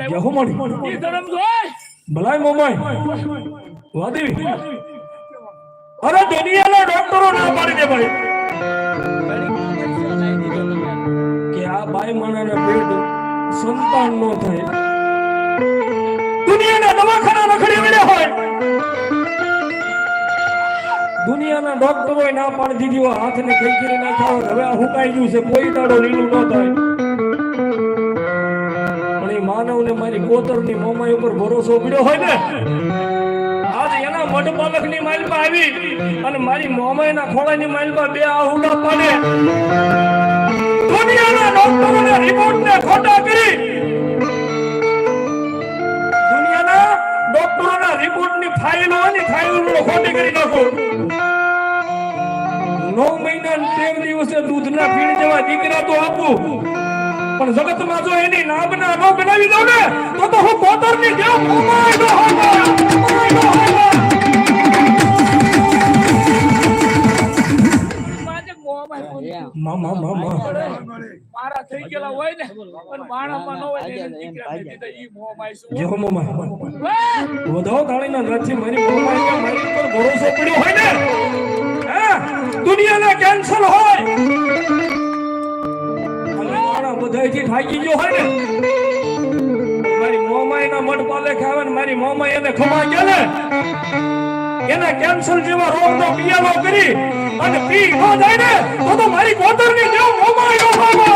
આવ્યો મણી ઈ ધરમ જોઈ ભલાઈ મોમાઈ વાદી અરે દુનિયાના ડોક્ટરો ના પાડી દે ભાઈ કે આ બાઈ માણાના પેટ સંતાન નો થાય દુનિયાના દવાખાના રખડી વળ્યા હોય દુનિયાના ડોક્ટરો ના પાડી દીધી હોય હાથને ખેંચી નાખ્યા હવે આ હુકાઈ ગયું છે કોઈ દાડો લીલું ન થાય પણ એ માનવને મારી કોતરની મોમાઈ ઉપર ભરોસો પડ્યો હોય ને આજ એના મઢ પાલકની માઇલમાં આવી અને મારી મોમાઈના ખોળાની માઇલમાં બે આહુડા પાડે દુનિયાના ડોક્ટરોને રિપોર્ટને ખોટા કરી દુનિયાના ડોક્ટરોના રિપોર્ટની ફાઇલો અને ફાઇલો ખોટી કરી નાખો 9 મહિના 13 દિવસે દૂધના પીણ જેવા દીકરા તો આપું પણ જગતમાં જો એની નામના ન બનાવી દઉં ને તો હું કોતરની દેવ મોમાઈ નો મામા મારા થઈ ગયેલા હોય ને પણ માણામાં ન હોય ને દીકરા દીધા ઈ મોમાઈ શું જો મોમાઈ વધો તાળીના નથી મારી મોમાઈ કે મારી પર ભરોસો પડ્યો હોય ને હે દુનિયાના કેન્સર હોય અને માણા બધાયથી થાકી ગયો હોય ને મારી મોમાઈના મઢ પાલે ખાવે ને મારી મોમાઈ એને ખમા ગયા ને એને કેન્સર જેવા રોગનો પિયાલો કરી અને પી ન જાય ને તો મારી કોતરની જેવું મોમાઈ નો ભાગો